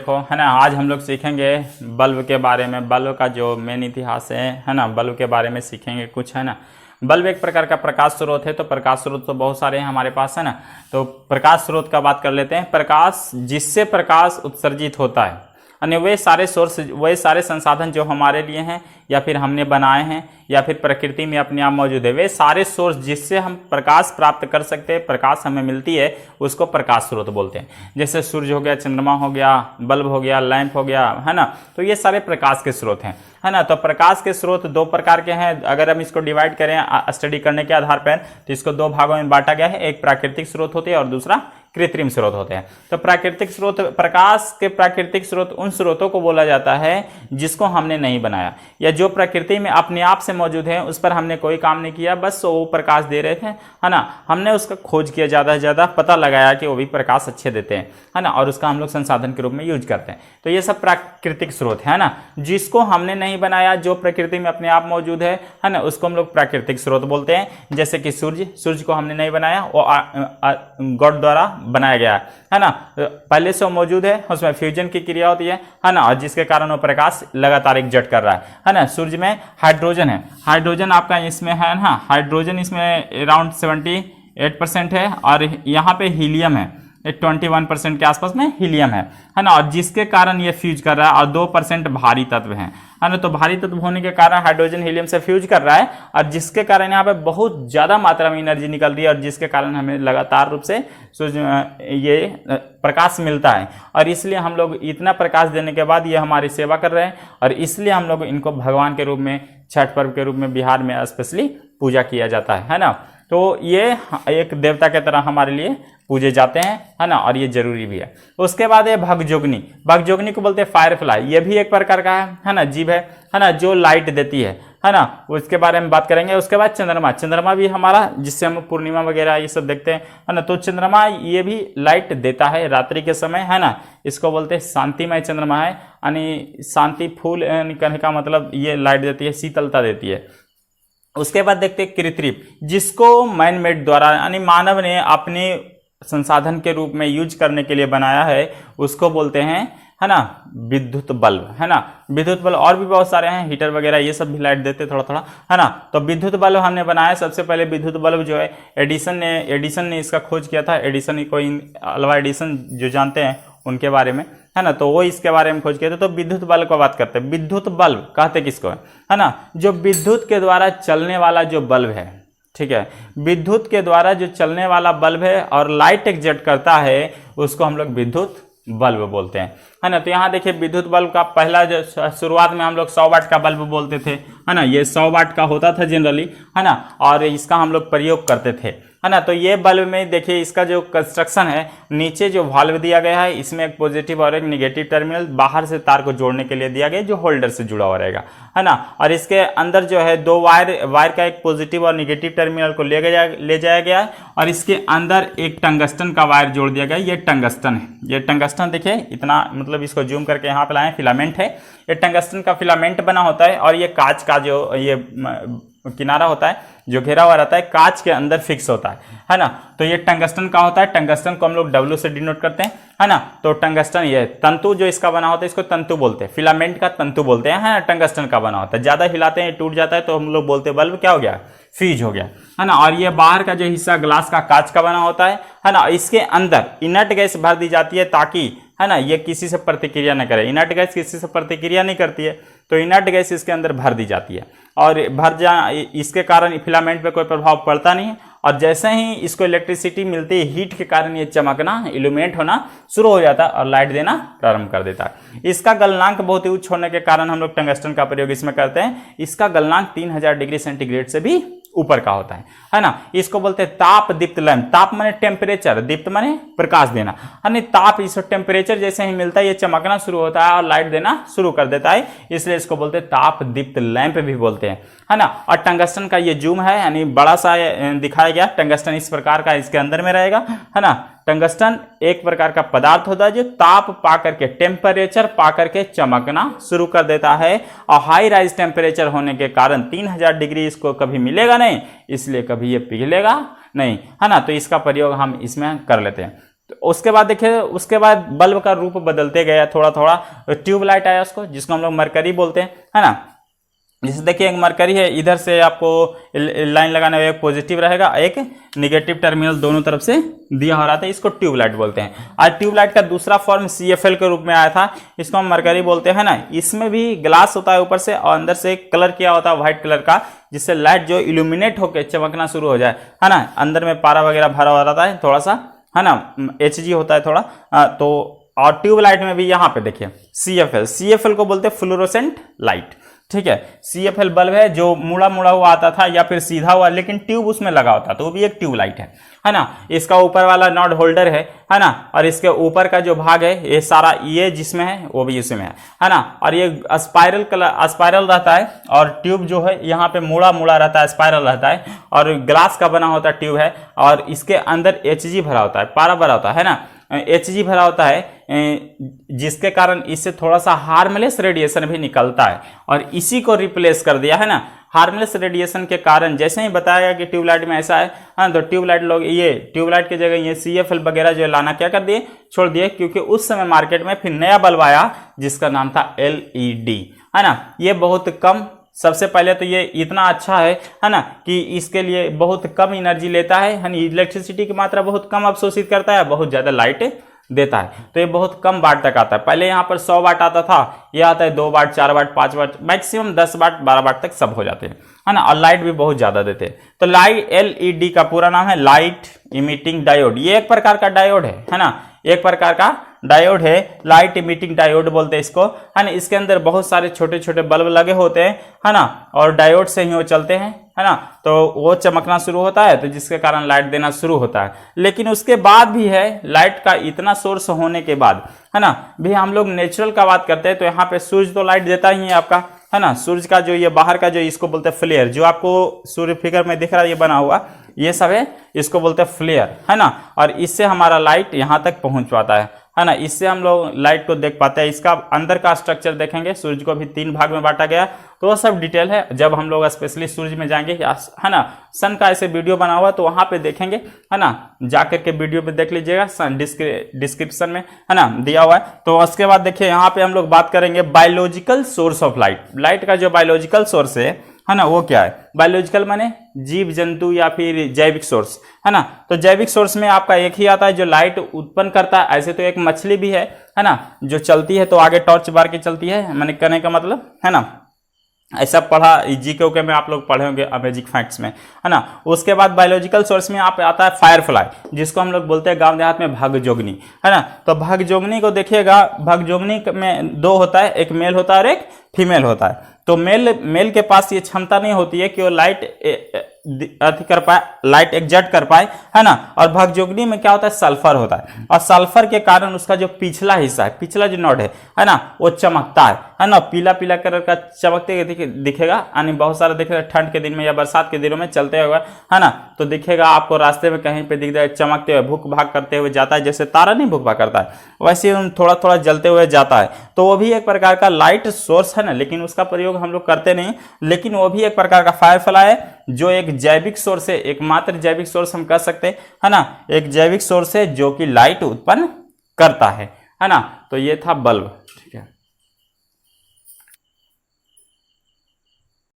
देखो है ना, आज हम लोग सीखेंगे बल्ब के बारे में। बल्ब का जो मेन इतिहास है ना, बल्ब के बारे में सीखेंगे कुछ, है ना। बल्ब एक प्रकार का प्रकाश स्रोत है। तो प्रकाश स्रोत तो बहुत सारे हैं हमारे पास, है ना। तो प्रकाश स्रोत का बात कर लेते हैं। प्रकाश, जिससे प्रकाश उत्सर्जित होता है, यानी वे सारे सोर्स, वे सारे संसाधन जो हमारे लिए हैं या फिर हमने बनाए हैं या फिर प्रकृति में अपने आप मौजूद है, वे सारे सोर्स जिससे हम प्रकाश प्राप्त कर सकते हैं, प्रकाश हमें मिलती है, उसको प्रकाश स्रोत बोलते हैं। जैसे सूर्य हो गया, चंद्रमा हो गया, बल्ब हो गया, लैंप हो गया, है ना। तो ये सारे प्रकाश के स्रोत हैं, है ना। तो प्रकाश के स्रोत दो प्रकार के हैं। अगर हम इसको डिवाइड करें स्टडी करने के आधार पर, तो इसको दो भागों में बांटा गया है। एक प्राकृतिक स्रोत होते हैं और दूसरा कृत्रिम स्रोत होते हैं। तो प्राकृतिक स्रोत, प्रकाश के प्राकृतिक स्रोत उन स्रोतों को बोला जाता है जिसको हमने नहीं बनाया या जो प्रकृति में अपने आप से मौजूद है, उस पर हमने कोई काम नहीं किया, बस वो प्रकाश दे रहे थे, है ना। हमने उसका खोज किया, ज़्यादा से ज़्यादा पता लगाया कि वो भी प्रकाश अच्छे देते हैं, है ना, और उसका हम लोग संसाधन के रूप में यूज करते हैं। तो ये सब प्राकृतिक स्रोत है ना, जिसको हमने नहीं बनाया, जो प्रकृति में अपने आप मौजूद है ना, उसको हम लोग प्राकृतिक स्रोत बोलते हैं। जैसे कि सूर्य को हमने नहीं बनाया, वो गॉड द्वारा बनाया गया है ना। पहले से वो मौजूद है, उसमें फ्यूजन की क्रिया होती है ना, और जिसके कारण वो प्रकाश लगातार एग्जर्ट कर रहा है ना। सूर्य में हाइड्रोजन है, हाइड्रोजन आपका इसमें है ना, हाइड्रोजन इसमें अराउंड 78% है, और यहाँ पे हीलियम है, 21% के आसपास में हीलियम है ना, और जिसके कारण ये फ्यूज कर रहा है, और 2% भारी तत्व है ना। तो भारी तत्व होने के कारण हाइड्रोजन हीलियम से फ्यूज कर रहा है, और जिसके कारण यहाँ पे बहुत ज़्यादा मात्रा में एनर्जी निकल रही है, और जिसके कारण हमें लगातार रूप से ये प्रकाश मिलता है। और इसलिए हम लोग इतना प्रकाश देने के बाद ये हमारी सेवा कर रहे हैं, और इसलिए हम लोग इनको भगवान के रूप में, छठ पर्व के रूप में बिहार में स्पेशली पूजा किया जाता है ना। तो ये एक देवता के तरह हमारे लिए पूजे जाते हैं, है ना, और ये जरूरी भी है। उसके बाद है भगजोगनी। भगजोगनी को बोलते हैं फायर फ्लाई। ये भी एक प्रकार का है ना, जीव है ना, जो लाइट देती है ना। उसके बारे में बात करेंगे। उसके बाद चंद्रमा। चंद्रमा भी हमारा, जिससे हम पूर्णिमा वगैरह ये सब देखते हैं, है ना। तो चंद्रमा ये भी लाइट देता है रात्रि के समय, है ना। इसको बोलते हैं शांतिमय चंद्रमा है, यानी शांति फूल कहने का मतलब ये लाइट देती है, शीतलता देती है। उसके बाद देखते हैं कृत्रिम, जिसको मैन मेड द्वारा, यानी मानव ने अपने संसाधन के रूप में यूज करने के लिए बनाया है, उसको बोलते हैं, है ना, विद्युत बल्ब, है ना। विद्युत बल्ब और भी बहुत सारे हैं, हीटर वगैरह ये सब भी लाइट देते थोड़ा थोड़ा, है ना। तो विद्युत बल्ब हमने बनाया। सबसे पहले विद्युत बल्ब जो है एडिसन ने इसका खोज किया था। एडिसन को अल्वा एडिसन जो जानते हैं उनके बारे में, है ना, तो वो इसके बारे में खोज किया था। तो विद्युत बल्ब की बात करते हैं। विद्युत बल्ब कहते किसको है ना, जो विद्युत के द्वारा चलने वाला जो बल्ब है, ठीक है। विद्युत के द्वारा जो चलने वाला बल्ब है और लाइट एग्जर्ट करता है, उसको हम लोग विद्युत बल्ब बोलते हैं, है ना। तो यहाँ देखिए विद्युत बल्ब का पहला जो शुरुआत में हम लोग 100 वाट का बल्ब बोलते थे, है ना। ये 100 वाट का होता था जनरली, है ना, और इसका हम लोग प्रयोग करते थे, है ना। तो ये बल्ब में देखिए इसका जो कंस्ट्रक्शन है, नीचे जो वाल्व दिया गया है, इसमें एक पॉजिटिव और एक नेगेटिव टर्मिनल बाहर से तार को जोड़ने के लिए दिया गया, जो होल्डर से जुड़ा हुआ रहेगा, है ना। और इसके अंदर जो है दो वायर का एक पॉजिटिव और नेगेटिव टर्मिनल को ले जाया गया है, और इसके अंदर एक टंगस्टन का वायर जोड़ दिया गया। ये टंगस्टन है, ये टंगस्टन देखिए इतना, मतलब इसको जूम करके यहाँ पे लाए, फिलामेंट है, ये टंगस्टन का फिलामेंट बना होता है, और ये कांच का जो ये किनारा होता है, जो घेरा हुआ रहता है, कांच के अंदर फिक्स होता है ना। तो ये टंगस्टन का होता है। टंगस्टन को हम लोग W से डिनोट करते हैं, है ना। तो टंगस्टन, ये तंतु जो इसका बना होता है, इसको तंतु बोलते हैं, फिलामेंट का तंतु बोलते हैं, है ना। टंगस्टन का बना होता है, ज्यादा हिलाते हैं टूट जाता है, तो हम लोग बोलते हैं बल्ब क्या हो गया, फ्यूज हो गया, है ना। और ये बाहर का जो हिस्सा ग्लास का, कांच का बना होता है ना। इसके अंदर इनर्ट गैस भर दी जाती है, ताकि, है ना, ये किसी से प्रतिक्रिया न करे। इनर्ट गैस किसी से प्रतिक्रिया नहीं करती है, तो इनर्ट गैस इसके अंदर भर दी जाती है, और इसके कारण फिलामेंट पे कोई प्रभाव पड़ता नहीं है। और जैसे ही इसको इलेक्ट्रिसिटी मिलती है, हीट के कारण ये चमकना, इल्यूमिनेट होना शुरू हो जाता है और लाइट देना प्रारंभ कर देता है। इसका गलनांक बहुत ही उच्च होने के कारण हम लोग टंगस्टन का प्रयोग इसमें करते हैं। इसका गलनांक 3000 डिग्री सेंटीग्रेड से भी ऊपर का होता है ना। इसको बोलते हैं ताप दीप्त लैंप। ताप माने टेम्परेचर, दीप्त माने प्रकाश देना, यानी ताप, इसको टेम्परेचर जैसे ही मिलता है ये चमकना शुरू होता है और लाइट देना शुरू कर देता है, इसलिए इसको बोलते हैं ताप दीप्त लैंप भी बोलते हैं, है ना। और टंगस्टन का ये जूम है, यानी बड़ा सा दिखाया गया। टंगस्टन इस प्रकार का इसके अंदर में रहेगा, है ना। टंगस्टन एक प्रकार का पदार्थ होता है जो ताप पा करके, टेम्परेचर पा करके चमकना शुरू कर देता है, और हाई राइज टेम्परेचर होने के कारण 3000 डिग्री इसको कभी मिलेगा नहीं, इसलिए कभी ये पिघलेगा नहीं, है ना। तो इसका प्रयोग हम इसमें कर लेते हैं। तो उसके बाद देखिए, उसके बाद बल्ब का रूप बदलते गया थोड़ा थोड़ा, ट्यूबलाइट आया उसको, जिसको हम लोग मरकरी बोलते हैं, है ना। जैसे देखिए एक मरकरी है, इधर से आपको लाइन लगाने में एक पॉजिटिव रहेगा, एक निगेटिव टर्मिनल दोनों तरफ से दिया हो रहा था, इसको ट्यूबलाइट बोलते हैं। आज ट्यूबलाइट का दूसरा फॉर्म CFL के रूप में आया था, इसको हम मरकरी बोलते हैं ना। इसमें भी ग्लास होता है ऊपर से और अंदर से कलर किया होता है व्हाइट कलर का, जिससे लाइट जो इल्यूमिनेट होकर चमकना शुरू हो जाए, है ना। अंदर में पारा वगैरह भरा हुआ रहता है थोड़ा सा, है ना, HG होता है थोड़ा। तो और ट्यूबलाइट में भी यहाँ पे देखिए CFL को बोलते हैं फ्लोरोसेंट लाइट, ठीक है। CFL बल्ब है जो मुड़ा मुड़ा हुआ आता था या फिर सीधा हुआ, लेकिन ट्यूब उसमें लगा होता, तो वो भी एक ट्यूबलाइट है ना। इसका ऊपर वाला नॉड होल्डर है ना, और इसके ऊपर का जो भाग है ये सारा, ये जिसमें है वो भी इसमें है ना। और ये स्पाइरल रहता है, और ट्यूब जो है यहाँ पे मुड़ा मुड़ा रहता है, स्पाइरल रहता है, और ग्लास का बना होता ट्यूब है, और इसके अंदर HG भरा होता है, पारा भरा होता है ना, HG भरा होता है, जिसके कारण इससे थोड़ा सा हार्मलेस रेडिएशन भी निकलता है, और इसी को रिप्लेस कर दिया है ना। हार्मलेस रेडिएशन के कारण, जैसे ही बताया गया कि ट्यूबलाइट में ऐसा है, हाँ, तो ट्यूबलाइट लोग ये ट्यूबलाइट की जगह ये CFL वगैरह जो लाना क्या कर दिए, छोड़ दिए, क्योंकि उस समय मार्केट में फिर नया बल्ब आया जिसका नाम था LED, है ना। ये बहुत कम, सबसे पहले तो ये इतना अच्छा है ना, कि इसके लिए बहुत कम एनर्जी लेता है ना, इलेक्ट्रिसिटी की मात्रा बहुत कम अवशोषित करता है, बहुत ज्यादा लाइट देता है, तो ये बहुत कम वाट तक आता है। पहले यहाँ पर 100 वाट आता था, ये आता है 2 वाट, 4 वाट, 5 वाट, मैक्सिमम 10 वाट, 12 वाट तक सब हो जाते हैं, है ना। और लाइट भी बहुत ज्यादा देते हैं। तो लाइट LED का पूरा नाम है लाइट इमिटिंग डायोड। ये एक प्रकार का डायोड है ना, एक प्रकार का डायोड है, लाइट इमिटिंग डायोड बोलते हैं इसको, है ना। इसके अंदर बहुत सारे छोटे छोटे बल्ब लगे होते हैं, है ना, और डायोड से ही वो चलते हैं, है ना। तो वो चमकना शुरू होता है, तो जिसके कारण लाइट देना शुरू होता है। लेकिन उसके बाद भी है, लाइट का इतना सोर्स होने के बाद, है ना, भी हम लोग नेचुरल का बात करते हैं, तो यहाँ पे सूर्य तो लाइट देता ही है आपका, है ना। सूर्य का जो ये बाहर का जो इसको बोलते हैं फ्लेयर, जो आपको सूर्य फिगर में दिख रहा है ये बना हुआ, ये सब है, इसको बोलते हैं फ्लेयर, है ना। और इससे हमारा लाइट यहाँ तक पहुंच पाता है ना। इससे हम लोग लाइट को देख पाते हैं। इसका अंदर का स्ट्रक्चर देखेंगे, सूर्य को भी 3 भाग में बांटा गया, तो वो सब डिटेल है, जब हम लोग स्पेशली सूर्य में जाएंगे, है ना। सन का ऐसे वीडियो बना हुआ, तो वहां पे देखेंगे, है ना, जाकर के वीडियो पे देख लीजिएगा, डिस्क्रिप्शन में, है ना, दिया हुआ है। तो उसके बाद देखिए यहाँ पे हम लोग बात करेंगे biological source of light. Light का जो बायोलॉजिकल सोर्स है ना, वो क्या है। बायोलॉजिकल माने जीव जंतु या फिर जैविक सोर्स, है ना। तो जैविक सोर्स में आपका एक ही आता है जो लाइट उत्पन्न करता है। ऐसे तो एक मछली भी है ना, जो चलती है तो आगे टॉर्च बार के चलती है, मैंने कहने का मतलब, है ना। ऐसा पढ़ा GK में आप लोग पढ़े होंगे अमेजिंग फैक्ट्स में, है ना। उसके बाद बायोलॉजिकल सोर्स में आप आता है फायरफ्लाई, जिसको हम लोग बोलते हैं गांव देहात में भगजोगनी, है ना। तो भगजोगनी को देखिएगा, भगजोगनी में 2 होता है, एक मेल होता है और एक फीमेल होता है। तो मेल के पास ये क्षमता नहीं होती है कि वो लाइट अति कर पाए, लाइट एग्जर्ट कर पाए, है ना। और भगजोगनी में क्या होता है, सल्फर होता है, और सल्फर के कारण उसका जो पिछला हिस्सा है, पिछला जो नोड है ना, वो चमकता है ना, पीला पीला कलर का चमकते दिखेगा। यानी बहुत सारा दिखेगा ठंड के दिन में या बरसात के दिनों में चलते हुए, है ना, तो दिखेगा आपको रास्ते में कहीं पे दिख जाए, चमकते हुए भूख भाग करते हुए जाता है, जैसे तारा नहीं भूख भाग करता है, वैसे थोड़ा थोड़ा जलते हुए जाता है। तो वो भी एक प्रकार का लाइट सोर्स है ना, लेकिन उसका प्रयोग हम लोग करते नहीं, लेकिन वो भी एक प्रकार का फायरफ्लाई है, जो एक जैविक सोर्स है, एकमात्र जैविक सोर्स हम कह सकते हैं, है ना। एक जैविक सोर्स है जो कि लाइट उत्पन्न करता है ना। तो ये था बल्ब, ठीक है।